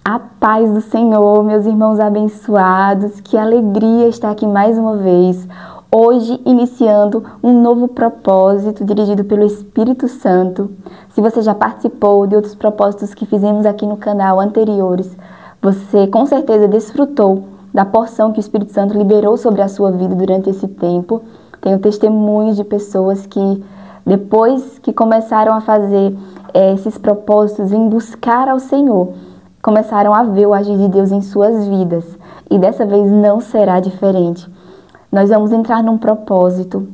A paz do Senhor, meus irmãos abençoados, que alegria estar aqui mais uma vez, hoje iniciando um novo propósito dirigido pelo Espírito Santo. Se você já participou de outros propósitos que fizemos aqui no canal anteriores, você com certeza desfrutou da porção que o Espírito Santo liberou sobre a sua vida durante esse tempo. Tenho testemunhos de pessoas que, depois que começaram a fazer esses propósitos em buscar ao Senhor, começaram a ver o agir de Deus em suas vidas. E dessa vez não será diferente. Nós vamos entrar num propósito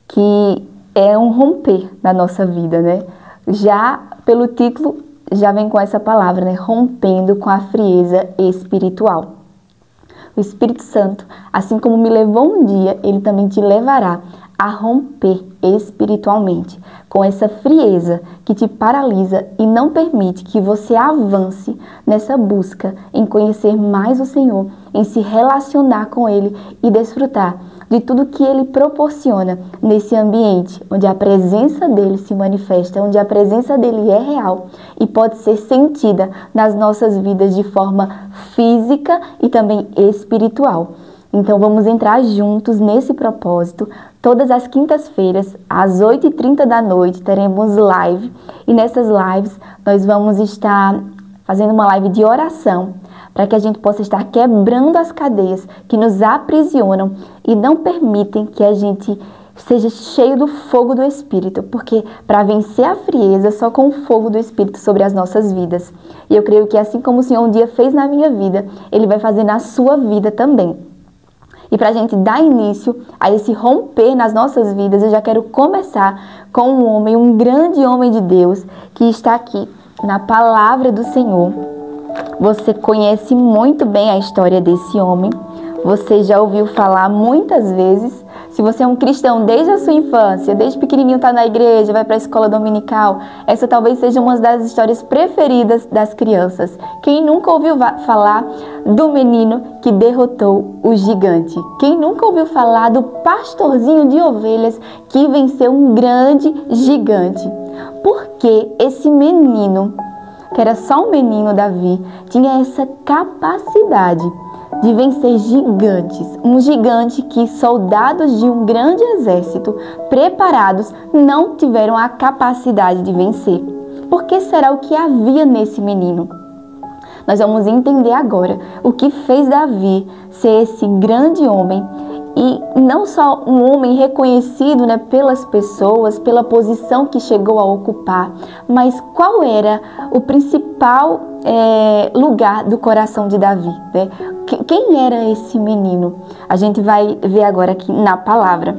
que é um romper na nossa vida, né? Já pelo título, já vem com essa palavra, né? Rompendo com a frieza espiritual. O Espírito Santo, assim como me levou um dia, ele também te levará a romper espiritualmente com essa frieza que te paralisa e não permite que você avance nessa busca em conhecer mais o Senhor, em se relacionar com Ele e desfrutar de tudo que Ele proporciona nesse ambiente onde a presença dEle se manifesta, onde a presença dEle é real e pode ser sentida nas nossas vidas de forma física e também espiritual. Então vamos entrar juntos nesse propósito. Todas as quintas-feiras, às 8h30 da noite, teremos live. E nessas lives nós vamos estar fazendo uma live de oração para que a gente possa estar quebrando as cadeias que nos aprisionam e não permitem que a gente seja cheio do fogo do Espírito, porque para vencer a frieza, só com o fogo do Espírito sobre as nossas vidas. E eu creio que assim como o Senhor um dia fez na minha vida, Ele vai fazer na sua vida também. E para a gente dar início a esse romper nas nossas vidas, eu já quero começar com um homem, um grande homem de Deus, que está aqui na palavra do Senhor. Você conhece muito bem a história desse homem, você já ouviu falar muitas vezes. Se você é um cristão desde a sua infância, desde pequenininho está na igreja, vai para a escola dominical, essa talvez seja uma das histórias preferidas das crianças. Quem nunca ouviu falar do menino que derrotou o gigante? Quem nunca ouviu falar do pastorzinho de ovelhas que venceu um grande gigante? Porque esse menino, que era só um menino, Davi, tinha essa capacidade de vencer gigantes, um gigante que soldados de um grande exército preparados não tiveram a capacidade de vencer. Por que será o que havia nesse menino? Nós vamos entender agora o que fez Davi ser esse grande homem e não só um homem reconhecido, né, pelas pessoas, pela posição que chegou a ocupar, mas qual era o principal lugar do coração de Davi, né? Quem era esse menino? A gente vai ver agora aqui na palavra.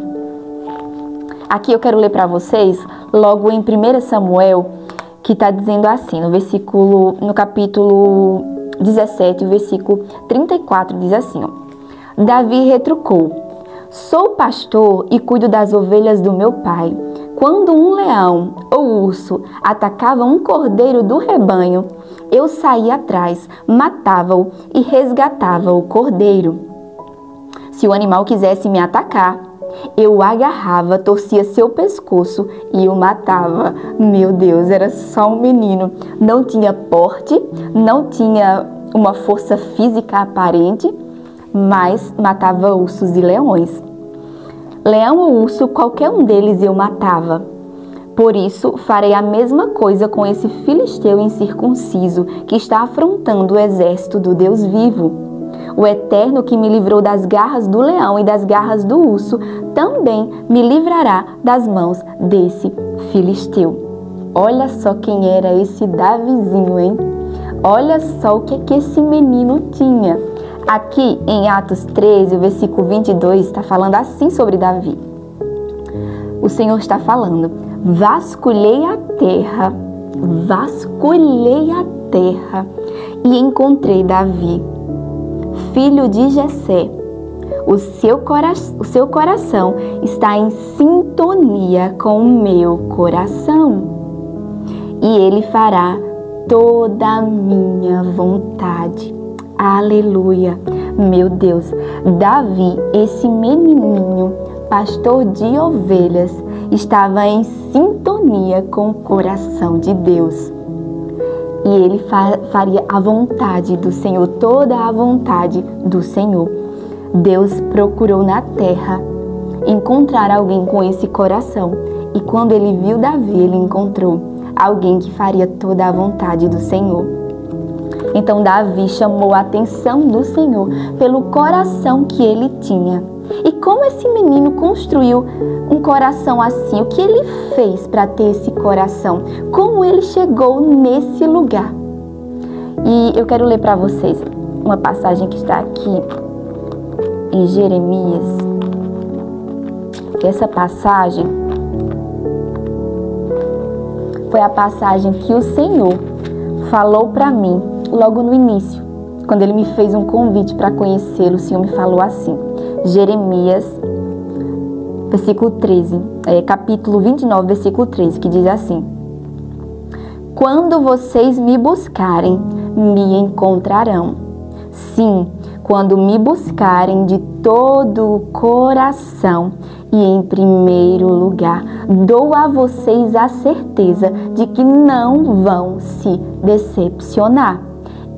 Aqui eu quero ler para vocês, logo em 1 Samuel, que está dizendo assim, no capítulo 17, o versículo 34, diz assim, ó: Davi retrucou: Sou pastor e cuido das ovelhas do meu pai. Quando um leão ou urso atacava um cordeiro do rebanho, eu saía atrás, matava-o e resgatava o cordeiro. Se o animal quisesse me atacar, eu o agarrava, torcia seu pescoço e o matava. Meu Deus, era só um menino. Não tinha porte, não tinha uma força física aparente, mas matava ursos e leões. Leão ou urso, qualquer um deles eu matava. Por isso, farei a mesma coisa com esse filisteu incircunciso que está afrontando o exército do Deus vivo. O Eterno que me livrou das garras do leão e das garras do urso, também me livrará das mãos desse filisteu. Olha só quem era esse Davizinho, hein? Olha só o que esse menino tinha. Aqui em Atos 13, o versículo 22, está falando assim sobre Davi. O Senhor está falando: vasculhei a terra e encontrei Davi, filho de Jessé. O seu coração está em sintonia com o meu coração, e ele fará toda a minha vontade. Aleluia! Meu Deus, Davi, esse menininho, pastor de ovelhas, estava em sintonia com o coração de Deus. e ele faria a vontade do Senhor, toda a vontade do Senhor. Deus procurou na terra encontrar alguém com esse coração, e quando ele viu Davi, ele encontrou alguém que faria toda a vontade do Senhor. Então Davi chamou a atenção do Senhor pelo coração que ele tinha. E como esse menino construiu um coração assim? O que ele fez para ter esse coração? Como ele chegou nesse lugar? E eu quero ler para vocês uma passagem que está aqui em Jeremias. Essa passagem foi a passagem que o Senhor falou para mim logo no início, quando ele me fez um convite para conhecê-lo. O Senhor me falou assim, Jeremias, capítulo 29, versículo 13, que diz assim: quando vocês me buscarem, me encontrarão. Sim, quando me buscarem de todo o coração e em primeiro lugar, dou a vocês a certeza de que não vão se decepcionar.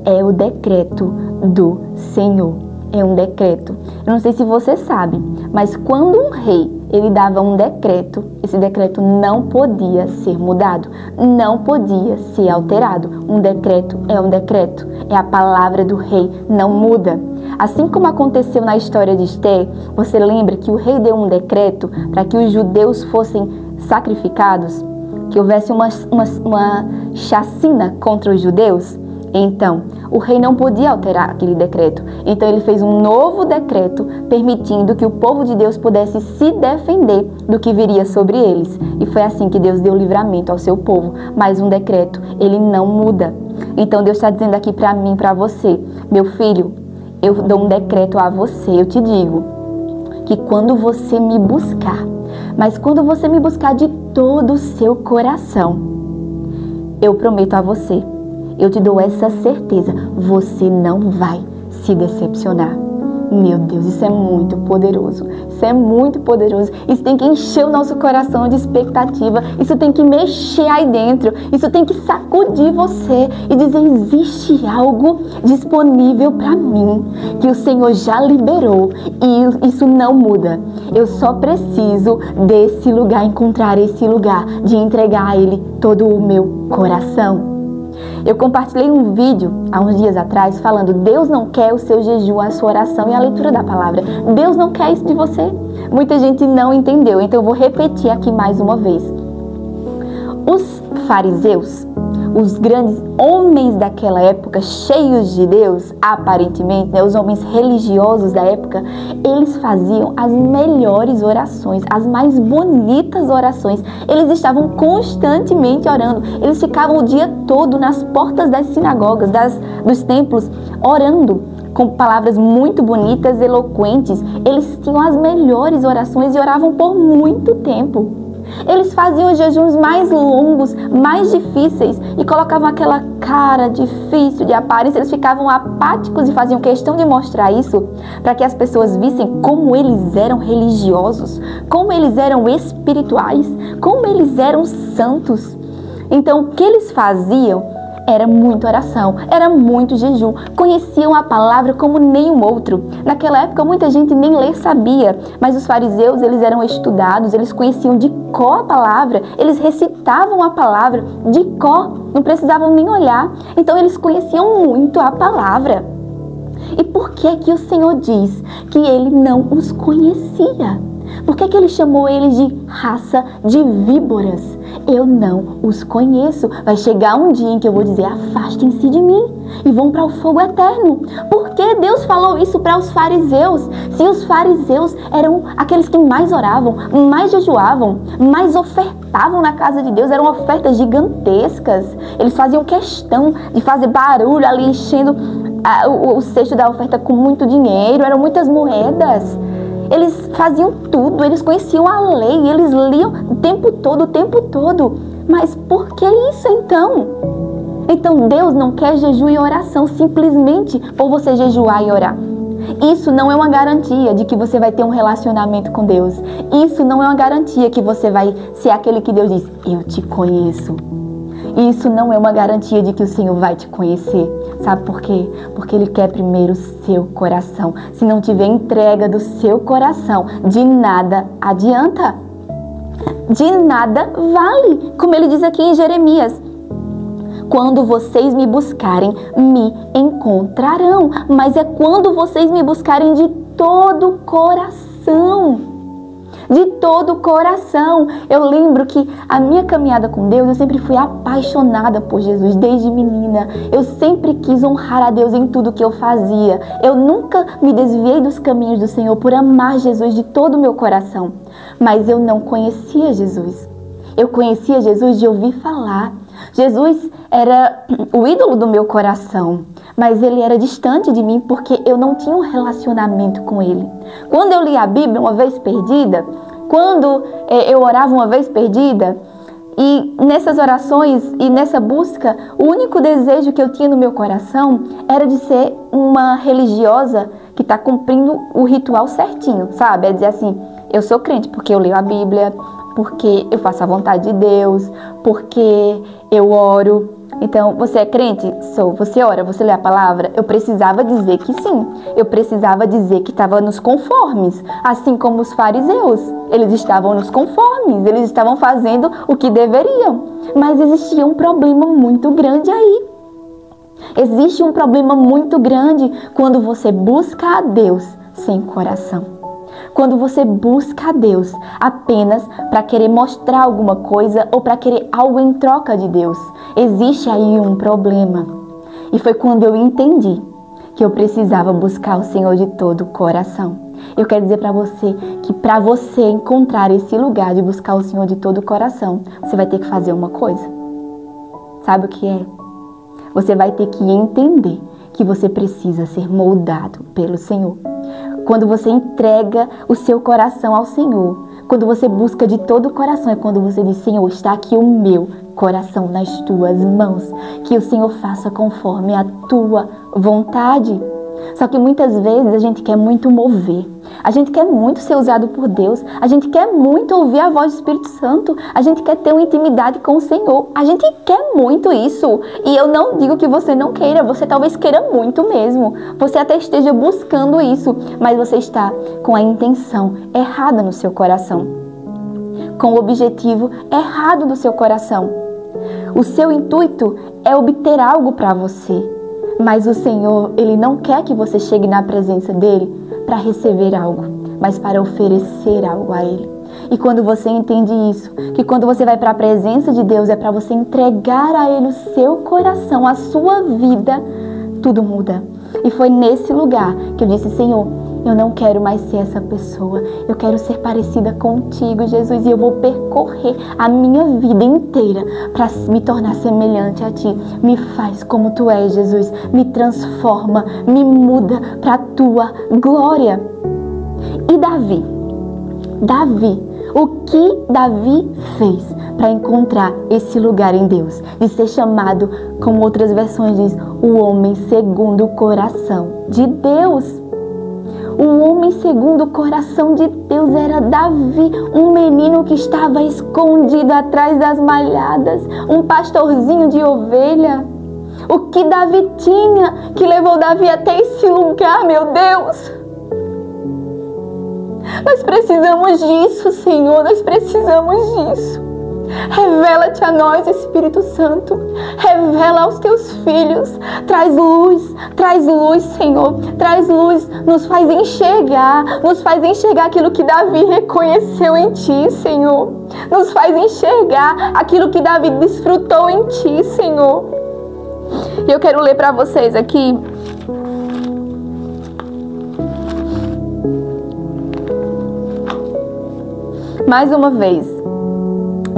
É o decreto do Senhor. É um decreto. Eu não sei se você sabe, mas quando um rei ele dava um decreto, esse decreto não podia ser mudado, não podia ser alterado. Um decreto é um decreto, é a palavra do rei, não muda. Assim como aconteceu na história de Esther, você lembra que o rei deu um decreto para que os judeus fossem sacrificados, que houvesse uma chacina contra os judeus? Então, o rei não podia alterar aquele decreto. Então, ele fez um novo decreto, permitindo que o povo de Deus pudesse se defender do que viria sobre eles. E foi assim que Deus deu livramento ao seu povo. Mas um decreto, ele não muda. Então, Deus está dizendo aqui para mim, para você: meu filho, eu dou um decreto a você. Eu te digo que quando você me buscar, mas quando você me buscar de todo o seu coração, eu prometo a você, eu te dou essa certeza, você não vai se decepcionar. Meu Deus, isso é muito poderoso. Isso é muito poderoso. Isso tem que encher o nosso coração de expectativa. Isso tem que mexer aí dentro. Isso tem que sacudir você e dizer: existe algo disponível para mim que o Senhor já liberou e isso não muda. Eu só preciso desse lugar, encontrar esse lugar de entregar a Ele todo o meu coração. Eu compartilhei um vídeo há uns dias atrás falando: Deus não quer o seu jejum, a sua oração e a leitura da palavra. Deus não quer isso de você. Muita gente não entendeu, então eu vou repetir aqui mais uma vez. Os fariseus, os grandes homens daquela época, cheios de Deus, aparentemente, né, os homens religiosos da época, eles faziam as melhores orações, as mais bonitas orações. Eles estavam constantemente orando. Eles ficavam o dia todo nas portas das sinagogas, dos templos, orando com palavras muito bonitas, eloquentes. Eles tinham as melhores orações e oravam por muito tempo. Eles faziam jejuns mais longos, mais difíceis e colocavam aquela cara difícil de aparência. Eles ficavam apáticos e faziam questão de mostrar isso para que as pessoas vissem como eles eram religiosos, como eles eram espirituais, como eles eram santos. Então, o que eles faziam era muita oração, era muito jejum. Conheciam a palavra como nenhum outro. Naquela época, muita gente nem ler sabia, mas os fariseus, eles eram estudados, eles conheciam de cor a palavra, eles recitavam a palavra de cor, não precisavam nem olhar. Então, eles conheciam muito a palavra. E por que que o Senhor diz que Ele não os conhecia? Por que que Ele chamou eles de raça de víboras? Eu não os conheço. Vai chegar um dia em que eu vou dizer: afastem-se de mim e vão para o fogo eterno. Por que Deus falou isso para os fariseus? Se os fariseus eram aqueles que mais oravam, mais jejuavam, mais ofertavam na casa de Deus, eram ofertas gigantescas. Eles faziam questão de fazer barulho ali, enchendo o cesto da oferta com muito dinheiro, eram muitas moedas. Eles faziam tudo, eles conheciam a lei, eles liam o tempo todo. Mas por que isso então? Então Deus não quer jejum e oração simplesmente por você jejuar e orar. Isso não é uma garantia de que você vai ter um relacionamento com Deus. Isso não é uma garantia que você vai ser aquele que Deus diz: eu te conheço. E isso não é uma garantia de que o Senhor vai te conhecer. Sabe por quê? Porque Ele quer primeiro o seu coração. Se não tiver entrega do seu coração, de nada adianta. De nada vale. Como Ele diz aqui em Jeremias: quando vocês me buscarem, me encontrarão. Mas é quando vocês me buscarem de todo o coração. De todo o coração. Eu lembro que a minha caminhada com Deus, eu sempre fui apaixonada por Jesus desde menina. Eu sempre quis honrar a Deus em tudo que eu fazia. Eu nunca me desviei dos caminhos do Senhor por amar Jesus de todo o meu coração. Mas eu não conhecia Jesus. Eu conhecia Jesus de ouvir falar. Jesus era o ídolo do meu coração, mas Ele era distante de mim porque eu não tinha um relacionamento com Ele. Quando eu li a Bíblia uma vez perdida, quando eu orava uma vez perdida, e nessas orações e nessa busca, o único desejo que eu tinha no meu coração era de ser uma religiosa que está cumprindo o ritual certinho, sabe? É dizer assim: eu sou crente porque eu leio a Bíblia, porque eu faço a vontade de Deus, porque eu oro. Então, você é crente? Sou. Você ora? Você lê a palavra? Eu precisava dizer que sim. Eu precisava dizer que estava nos conformes. Assim como os fariseus. Eles estavam nos conformes. Eles estavam fazendo o que deveriam. Mas existia um problema muito grande aí. Existe um problema muito grande quando você busca a Deus sem coração. Quando você busca a Deus apenas para querer mostrar alguma coisa ou para querer algo em troca de Deus, existe aí um problema. E foi quando eu entendi que eu precisava buscar o Senhor de todo o coração. Eu quero dizer para você que para você encontrar esse lugar de buscar o Senhor de todo o coração, você vai ter que fazer uma coisa. Sabe o que é? Você vai ter que entender que você precisa ser moldado pelo Senhor. Quando você entrega o seu coração ao Senhor, quando você busca de todo o coração, é quando você diz: Senhor, está aqui o meu coração nas tuas mãos, que o Senhor faça conforme a tua vontade. Só que muitas vezes a gente quer muito mover, a gente quer muito ser usado por Deus, a gente quer muito ouvir a voz do Espírito Santo, a gente quer ter uma intimidade com o Senhor, a gente quer muito isso. E eu não digo que você não queira, você talvez queira muito mesmo, você até esteja buscando isso, mas você está com a intenção errada no seu coração, com o objetivo errado do seu coração. O seu intuito é obter algo para você. Mas o Senhor, Ele não quer que você chegue na presença dEle para receber algo, mas para oferecer algo a Ele. E quando você entende isso, que quando você vai para a presença de Deus é para você entregar a Ele o seu coração, a sua vida, tudo muda. E foi nesse lugar que eu disse: Senhor, eu não quero mais ser essa pessoa. Eu quero ser parecida contigo, Jesus. E eu vou percorrer a minha vida inteira para me tornar semelhante a ti. Me faz como tu és, Jesus. Me transforma, me muda para a tua glória. E Davi, o que Davi fez para encontrar esse lugar em Deus? De ser chamado, como outras versões diz, o homem segundo o coração de Deus. O homem segundo o coração de Deus era Davi, um menino que estava escondido atrás das malhadas, um pastorzinho de ovelha. O que Davi tinha que levou Davi até esse lugar, meu Deus? Nós precisamos disso, Senhor, nós precisamos disso. Revela-te a nós, Espírito Santo. Revela aos teus filhos. Traz luz, Senhor. Traz luz, nos faz enxergar aquilo que Davi reconheceu em ti, Senhor. Nos faz enxergar aquilo que Davi desfrutou em ti, Senhor. E eu quero ler para vocês aqui mais uma vez.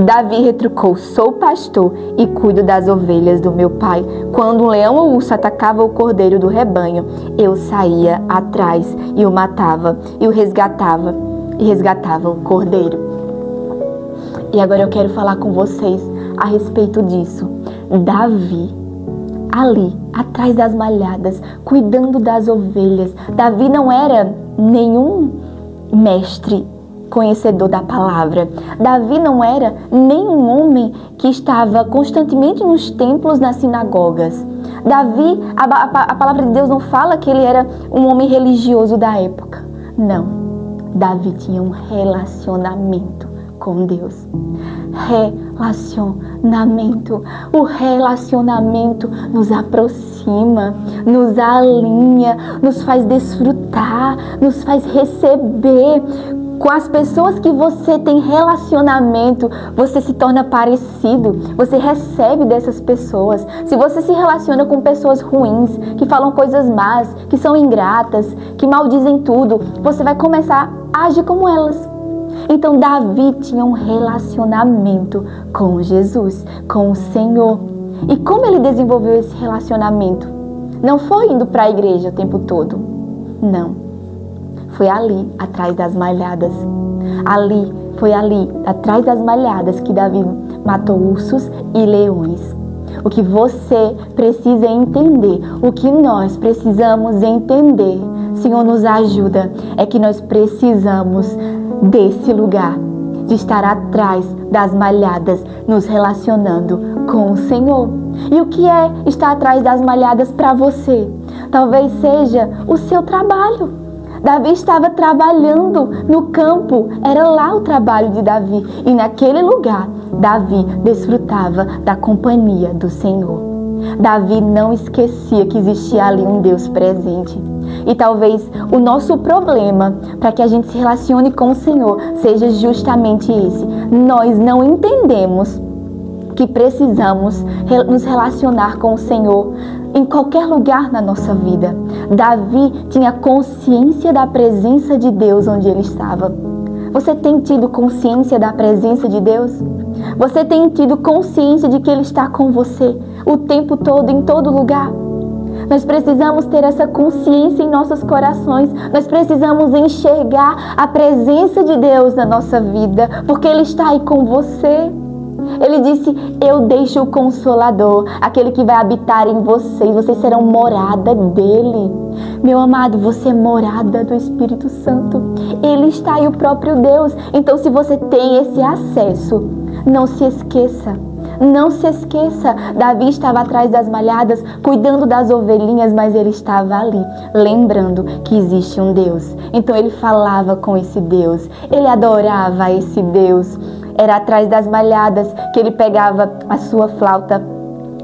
Davi retrucou: sou pastor e cuido das ovelhas do meu pai. Quando um leão ou urso atacava o cordeiro do rebanho, eu saía atrás e o matava e resgatava o cordeiro. E agora eu quero falar com vocês a respeito disso. Davi, ali, atrás das malhadas, cuidando das ovelhas. Davi não era nenhum mestre conhecedor da palavra. Davi não era nem um homem que estava constantemente nos templos, nas sinagogas. Davi, a palavra de Deus não fala que ele era um homem religioso da época. Não. Davi tinha um relacionamento com Deus. Relacionamento. O relacionamento nos aproxima, nos alinha, nos faz desfrutar, nos faz receber. Com as pessoas que você tem relacionamento, você se torna parecido, você recebe dessas pessoas. Se você se relaciona com pessoas ruins, que falam coisas más, que são ingratas, que maldizem tudo, você vai começar a agir como elas. Então Davi tinha um relacionamento com Jesus, com o Senhor. E como ele desenvolveu esse relacionamento? Não foi indo para a igreja o tempo todo. Não. Foi ali, atrás das malhadas. Foi ali, atrás das malhadas, que Davi matou ursos e leões. O que você precisa entender, o que nós precisamos entender, Senhor, nos ajuda, é que nós precisamos desse lugar, de estar atrás das malhadas, nos relacionando com o Senhor. E o que é estar atrás das malhadas para você? Talvez seja o seu trabalho. Davi estava trabalhando no campo, era lá o trabalho de Davi. E naquele lugar, Davi desfrutava da companhia do Senhor. Davi não esquecia que existia ali um Deus presente. E talvez o nosso problema para que a gente se relacione com o Senhor seja justamente esse. Nós não entendemos que precisamos nos relacionar com o Senhor em qualquer lugar na nossa vida. Davi tinha consciência da presença de Deus onde ele estava. Você tem tido consciência da presença de Deus? Você tem tido consciência de que Ele está com você o tempo todo, em todo lugar? Nós precisamos ter essa consciência em nossos corações. Nós precisamos enxergar a presença de Deus na nossa vida, porque Ele está aí com você. Ele disse: eu deixo o Consolador, aquele que vai habitar em vocês. Vocês serão morada dele. Meu amado, você é morada do Espírito Santo. Ele está aí, o próprio Deus. Então, se você tem esse acesso, não se esqueça. Não se esqueça, Davi estava atrás das malhadas, cuidando das ovelhinhas, mas ele estava ali, lembrando que existe um Deus. Então ele falava com esse Deus, ele adorava esse Deus. Era atrás das malhadas que ele pegava a sua flauta,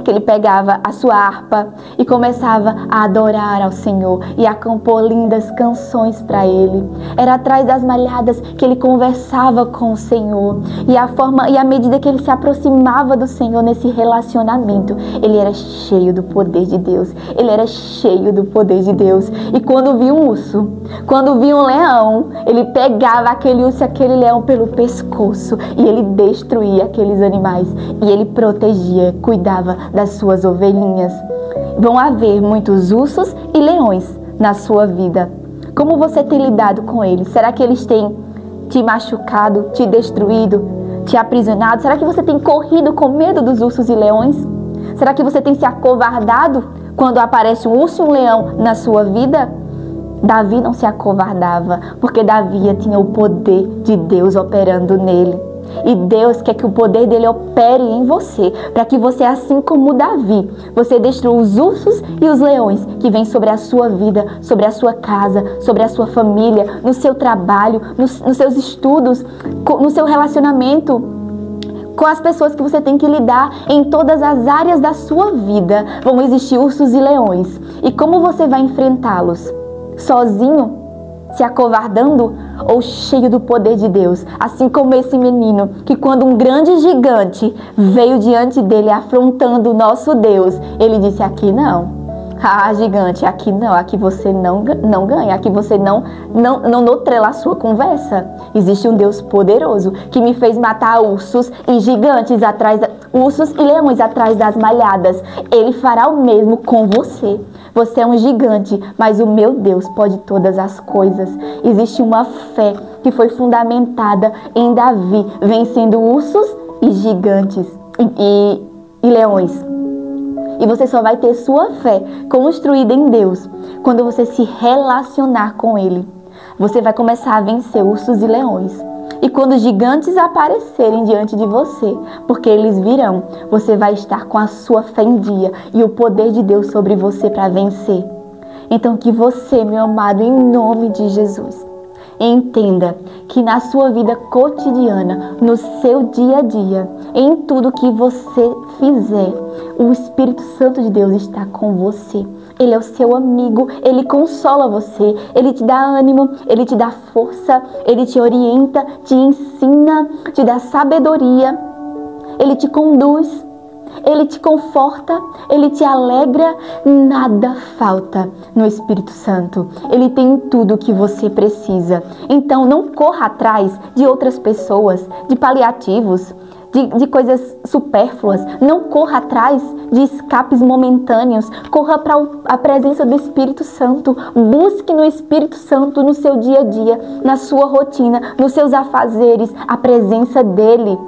que ele pegava a sua harpa e começava a adorar ao Senhor e a compor lindas canções para Ele. Era atrás das malhadas que ele conversava com o Senhor, e à medida que ele se aproximava do Senhor nesse relacionamento, ele era cheio do poder de Deus. Ele era cheio do poder de Deus. E quando via um urso, quando via um leão, ele pegava aquele urso e aquele leão pelo pescoço e ele destruía aqueles animais e ele protegia, cuidava das suas ovelhinhas. Vão haver muitos ursos e leões na sua vida. Como você tem lidado com eles? Será que eles têm te machucado, te destruído, te aprisionado? Será que você tem corrido com medo dos ursos e leões? Será que você tem se acovardado quando aparece um urso e um leão na sua vida? Davi não se acovardava, porque Davi tinha o poder de Deus operando nele. E Deus quer que o poder dele opere em você, para que você, assim como Davi, você destrua os ursos e os leões que vêm sobre a sua vida, sobre a sua casa, sobre a sua família, no seu trabalho, nos seus estudos, no seu relacionamento com as pessoas que você tem que lidar. Em todas as áreas da sua vida vão existir ursos e leões. E como você vai enfrentá-los? Sozinho? Se acovardando ou cheio do poder de Deus? Assim como esse menino, que quando um grande gigante veio diante dele afrontando o nosso Deus, ele disse: aqui não. Ah, gigante, aqui não, aqui você não ganha, aqui você não nutrela a sua conversa. Existe um Deus poderoso que me fez matar ursos e gigantes ursos e leões atrás das malhadas. Ele fará o mesmo com você. Você é um gigante, mas o meu Deus pode todas as coisas. Existe uma fé que foi fundamentada em Davi, vencendo ursos e gigantes e leões. E você só vai ter sua fé construída em Deus quando você se relacionar com Ele. Você vai começar a vencer ursos e leões. E quando os gigantes aparecerem diante de você, porque eles virão, você vai estar com a sua fé em dia e o poder de Deus sobre você para vencer. Então que você, meu amado, em nome de Jesus, entenda que na sua vida cotidiana, no seu dia a dia, em tudo que você fizer, o Espírito Santo de Deus está com você. Ele é o seu amigo, ele consola você, ele te dá ânimo, ele te dá força, ele te orienta, te ensina, te dá sabedoria, ele te conduz, ele te conforta, ele te alegra, nada falta no Espírito Santo. Ele tem tudo o que você precisa. Então não corra atrás de outras pessoas, de paliativos, de coisas supérfluas. Não corra atrás de escapes momentâneos. Corra para a presença do Espírito Santo. Busque no Espírito Santo, no seu dia a dia, na sua rotina, nos seus afazeres, a presença dele.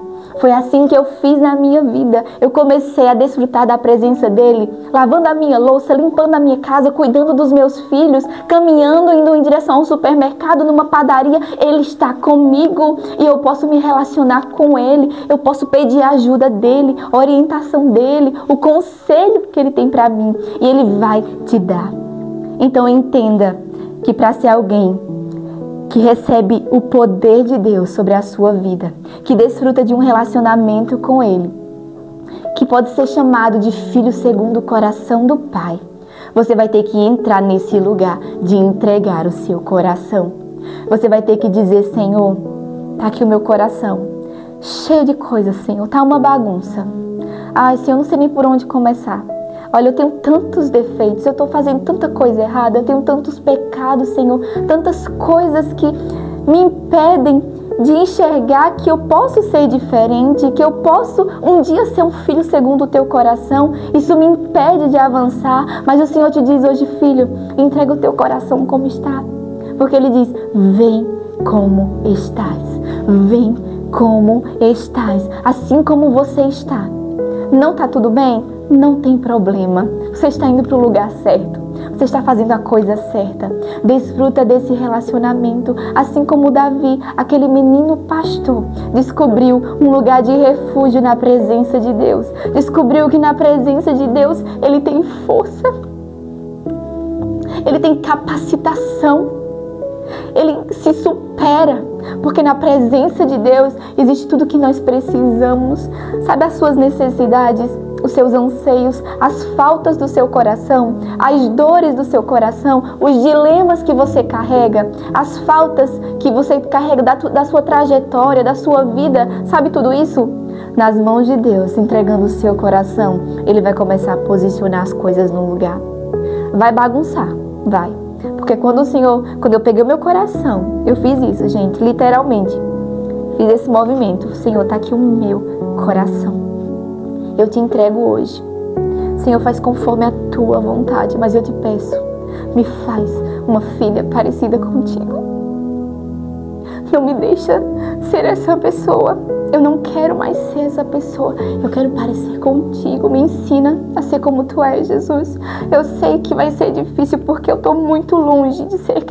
Foi assim que eu fiz na minha vida. Eu comecei a desfrutar da presença dele, lavando a minha louça, limpando a minha casa, cuidando dos meus filhos, caminhando, indo em direção a um supermercado, numa padaria. Ele está comigo e eu posso me relacionar com ele. Eu posso pedir a ajuda dele, a orientação dele, o conselho que ele tem para mim. E ele vai te dar. Então entenda que para ser alguém que recebe o poder de Deus sobre a sua vida, que desfruta de um relacionamento com Ele, que pode ser chamado de filho segundo o coração do Pai, você vai ter que entrar nesse lugar de entregar o seu coração. Você vai ter que dizer: Senhor, tá aqui o meu coração, cheio de coisas, Senhor, tá uma bagunça. Ai, Senhor, eu não sei nem por onde começar. Olha, eu tenho tantos defeitos, eu estou fazendo tanta coisa errada, eu tenho tantos pecados, Senhor, tantas coisas que me impedem de enxergar que eu posso ser diferente, que eu posso um dia ser um filho segundo o teu coração. Isso me impede de avançar, mas o Senhor te diz hoje: filho, entrega o teu coração como está. Porque Ele diz: vem como estás, vem como estás, assim como você está. Não está tudo bem? Não tem problema. Você está indo para o lugar certo. Você está fazendo a coisa certa. Desfruta desse relacionamento. Assim como Davi, aquele menino pastor, descobriu um lugar de refúgio na presença de Deus. Descobriu que na presença de Deus ele tem força. Ele tem capacitação. Ele se supera. Porque na presença de Deus existe tudo que nós precisamos. Sabe, as suas necessidades, os seus anseios, as faltas do seu coração, as dores do seu coração, os dilemas que você carrega, as faltas que você carrega da sua trajetória, da sua vida. Sabe tudo isso? Nas mãos de Deus, entregando o seu coração, Ele vai começar a posicionar as coisas no lugar. Vai bagunçar, vai. Porque quando eu peguei o meu coração, eu fiz isso, gente, literalmente. Fiz esse movimento. Senhor, tá aqui o meu coração. Eu te entrego hoje. Senhor, faz conforme a tua vontade, mas eu te peço, me faz uma filha parecida contigo. Não me deixa ser essa pessoa. Eu não quero mais ser essa pessoa. Eu quero parecer contigo. Me ensina a ser como tu és, Jesus. Eu sei que vai ser difícil porque eu estou muito longe de ser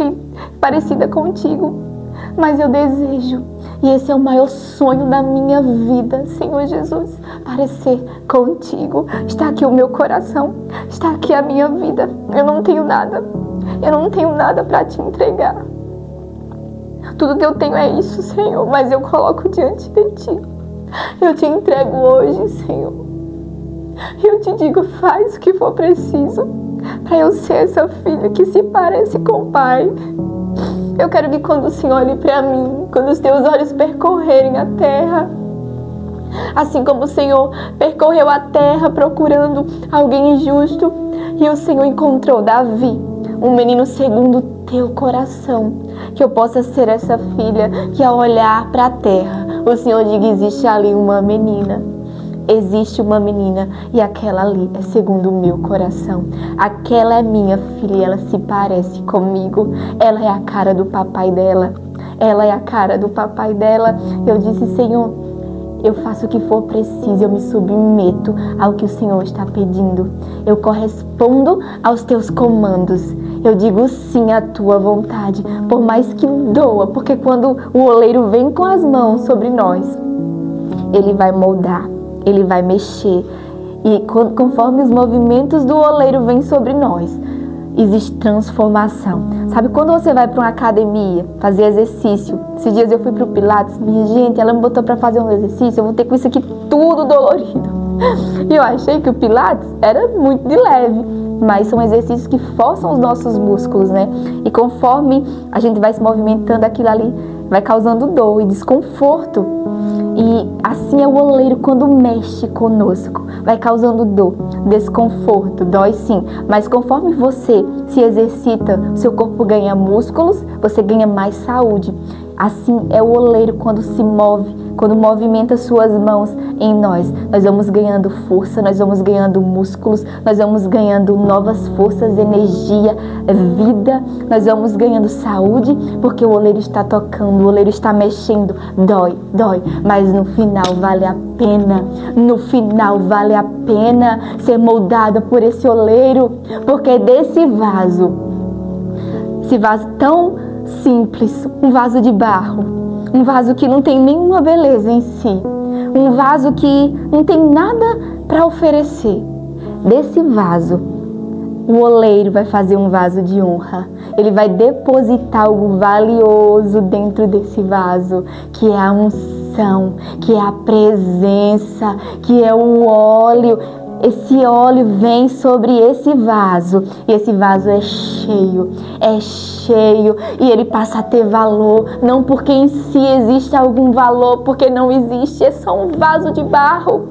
parecida contigo. Mas eu desejo, e esse é o maior sonho da minha vida, Senhor Jesus, parecer contigo. Está aqui o meu coração, está aqui a minha vida. Eu não tenho nada para te entregar. Tudo que eu tenho é isso, Senhor, mas eu coloco diante de Ti. Eu te entrego hoje, Senhor. E eu te digo, faz o que for preciso para eu ser essa filha que se parece com o Pai. Eu quero que quando o Senhor olhe para mim, quando os teus olhos percorrerem a terra, assim como o Senhor percorreu a terra procurando alguém justo, e o Senhor encontrou Davi, um menino segundo o teu coração, que eu possa ser essa filha que ao olhar para a terra, o Senhor diga: existe ali uma menina. Existe uma menina e aquela ali é segundo o meu coração. Aquela é minha filha e ela se parece comigo. Ela é a cara do papai dela. Ela é a cara do papai dela. Eu disse: Senhor, eu faço o que for preciso, eu me submeto ao que o Senhor está pedindo. Eu correspondo aos teus comandos Eu digo sim à tua vontade, por mais que doa, porque quando o oleiro vem com as mãos sobre nós, ele vai moldar, ele vai mexer. E conforme os movimentos do oleiro vêm sobre nós, existe transformação. Sabe quando você vai para uma academia fazer exercício? Esses dias eu fui para o Pilates, minha gente, ela me botou para fazer um exercício, eu vou ter com isso aqui tudo dolorido. E eu achei que o Pilates era muito de leve, mas são exercícios que forçam os nossos músculos, né? E conforme a gente vai se movimentando, aquilo ali vai causando dor e desconforto. E assim é o oleiro quando mexe conosco, vai causando dor, desconforto, dói sim, mas conforme você se exercita, seu corpo ganha músculos, você ganha mais saúde. Assim é o oleiro quando se move, quando movimenta suas mãos em nós. Nós vamos ganhando força, nós vamos ganhando músculos, nós vamos ganhando novas forças, energia, vida. Nós vamos ganhando saúde, porque o oleiro está tocando, o oleiro está mexendo. Dói, dói, mas no final vale a pena. No final vale a pena ser moldada por esse oleiro, porque desse vaso, esse vaso tão simples, um vaso de barro, um vaso que não tem nenhuma beleza em si, um vaso que não tem nada para oferecer. Desse vaso, o oleiro vai fazer um vaso de honra. Ele vai depositar algo valioso dentro desse vaso, que é a unção, que é a presença, que é o óleo. Esse óleo vem sobre esse vaso e esse vaso é cheio e ele passa a ter valor, não porque em si existe algum valor, porque não existe, é só um vaso de barro.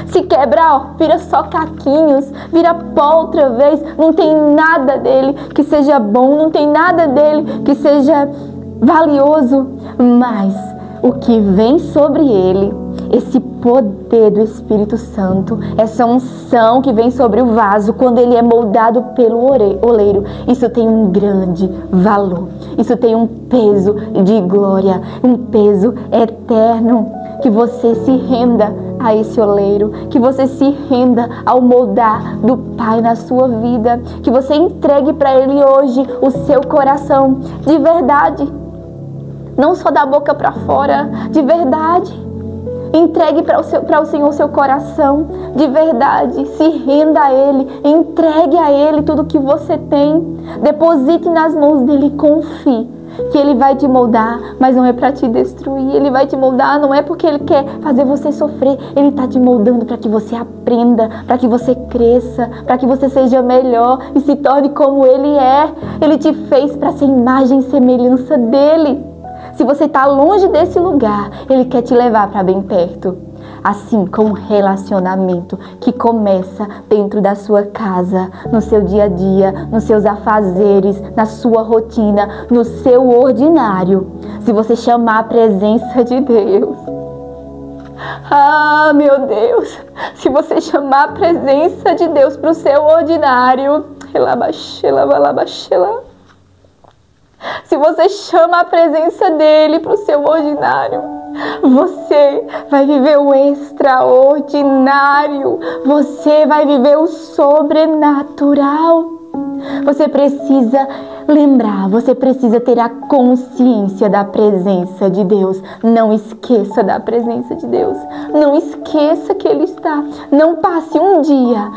Se quebrar, ó, vira só caquinhos, vira pó outra vez, não tem nada dele que seja bom, não tem nada dele que seja valioso, mas o que vem sobre ele, esse poder do Espírito Santo, essa unção que vem sobre o vaso, quando ele é moldado pelo oleiro, isso tem um grande valor, isso tem um peso de glória, um peso eterno. Que você se renda a esse oleiro, que você se renda ao moldar do Pai na sua vida, que você entregue para Ele hoje o seu coração de verdade, não só da boca para fora, de verdade. Entregue para o Senhor o seu coração de verdade, se renda a Ele, entregue a Ele tudo que você tem, deposite nas mãos dEle e confie que Ele vai te moldar, mas não é para te destruir. Ele vai te moldar, não é porque Ele quer fazer você sofrer, Ele está te moldando para que você aprenda, para que você cresça, para que você seja melhor e se torne como Ele é. Ele te fez para ser imagem e semelhança dEle. Se você está longe desse lugar, Ele quer te levar para bem perto. Assim como um relacionamento que começa dentro da sua casa, no seu dia a dia, nos seus afazeres, na sua rotina, no seu ordinário. Se você chamar a presença de Deus, ah, meu Deus, se você chamar a presença de Deus para o seu ordinário, se você chama a presença dEle para o seu ordinário, você vai viver o extraordinário, você vai viver o sobrenatural. Você precisa lembrar, você precisa ter a consciência da presença de Deus. Não esqueça da presença de Deus. Não esqueça que Ele está. Não passe um dia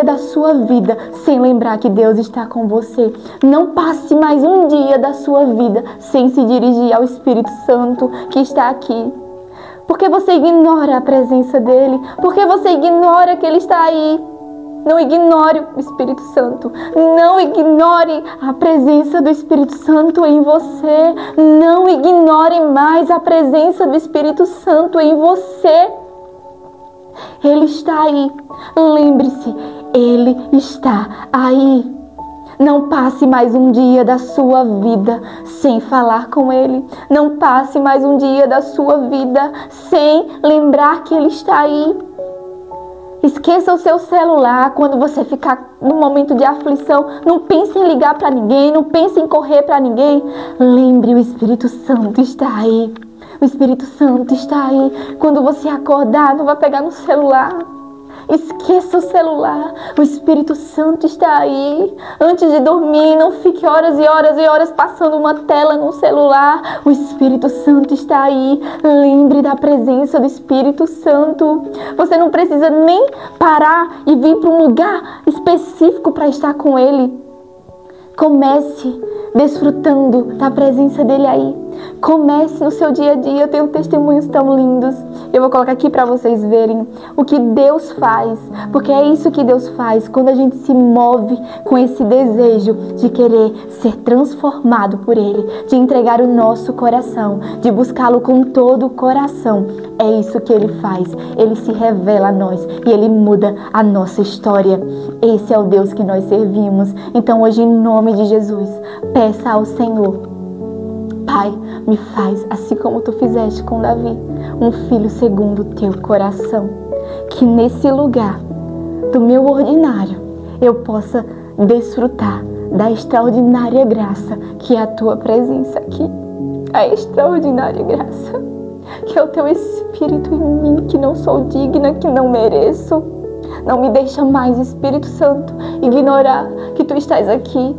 da sua vida sem lembrar que Deus está com você. Não passe mais um dia da sua vida sem se dirigir ao Espírito Santo que está aqui. Porque você ignora a presença dEle? Porque você ignora que Ele está aí? Não ignore o Espírito Santo. Não ignore a presença do Espírito Santo em você. Não ignore mais a presença do Espírito Santo em você. Ele está aí. Lembre-se, Ele está aí. Não passe mais um dia da sua vida sem falar com Ele. Não passe mais um dia da sua vida sem lembrar que Ele está aí. Esqueça o seu celular quando você ficar num momento de aflição. Não pense em ligar para ninguém, não pense em correr para ninguém. Lembre, o Espírito Santo está aí. O Espírito Santo está aí. Quando você acordar, não vai pegar no celular. Esqueça o celular. O Espírito Santo está aí. Antes de dormir, não fique horas e horas e horas passando uma tela no celular. O Espírito Santo está aí. Lembre da presença do Espírito Santo. Você não precisa nem parar e vir para um lugar específico para estar com Ele. Comece desfrutando da presença dele aí. Comece no seu dia a dia. Eu tenho testemunhos tão lindos. Eu vou colocar aqui para vocês verem o que Deus faz. Porque é isso que Deus faz quando a gente se move com esse desejo de querer ser transformado por Ele, de entregar o nosso coração, de buscá-lo com todo o coração. É isso que Ele faz. Ele se revela a nós e Ele muda a nossa história. Esse é o Deus que nós servimos. Então hoje, em nome de Jesus, peça ao Senhor: Pai, me faz assim como tu fizeste com Davi, um filho segundo o teu coração. Que nesse lugar do meu ordinário eu possa desfrutar da extraordinária graça que é a tua presença aqui. A extraordinária graça que é o teu Espírito em mim, que não sou digna, que não mereço. Não me deixa mais, Espírito Santo, ignorar que tu estás aqui.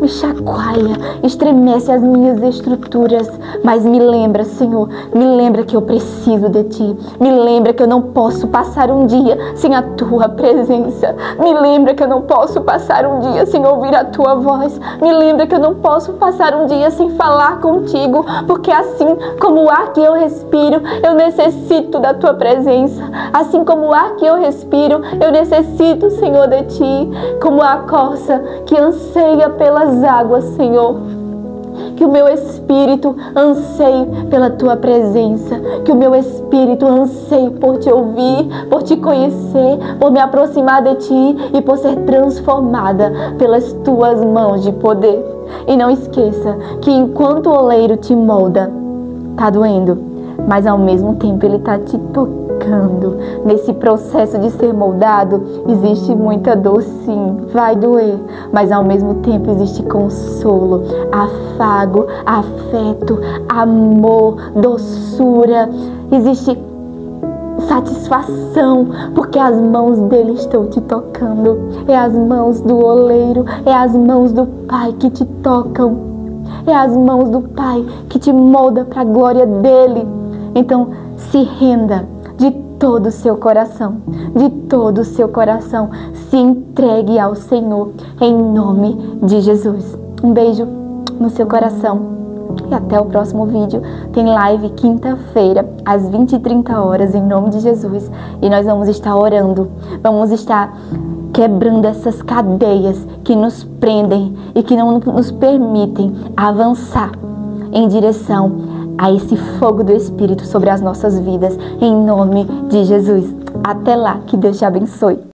Me chacoalha, estremece as minhas estruturas, mas me lembra, Senhor, me lembra que eu preciso de Ti, me lembra que eu não posso passar um dia sem a Tua presença, me lembra que eu não posso passar um dia sem ouvir a Tua voz, me lembra que eu não posso passar um dia sem falar contigo, porque assim como o ar que eu respiro, eu necessito da Tua presença, assim como o ar que eu respiro, eu necessito, Senhor, de Ti, como a corça que anseia pelas águas, Senhor. Que o meu espírito anseie pela Tua presença, que o meu espírito anseie por Te ouvir, por Te conhecer, por me aproximar de Ti e por ser transformada pelas Tuas mãos de poder. E não esqueça que enquanto o oleiro te molda, tá doendo, mas ao mesmo tempo ele tá te tocando. Nesse processo de ser moldado, existe muita dor, sim, vai doer, mas ao mesmo tempo existe consolo, afago, afeto, amor, doçura, existe satisfação, porque as mãos dele estão te tocando. É as mãos do oleiro, é as mãos do Pai que te tocam, é as mãos do Pai que te molda para a glória dele. Então se renda de todo o seu coração, de todo o seu coração, se entregue ao Senhor, em nome de Jesus. Um beijo no seu coração e até o próximo vídeo. Tem live quinta-feira, às 20h30, em nome de Jesus, e nós vamos estar orando, vamos estar quebrando essas cadeias que nos prendem e que não nos permitem avançar em direção a esse fogo do Espírito sobre as nossas vidas, em nome de Jesus. Até lá, que Deus te abençoe.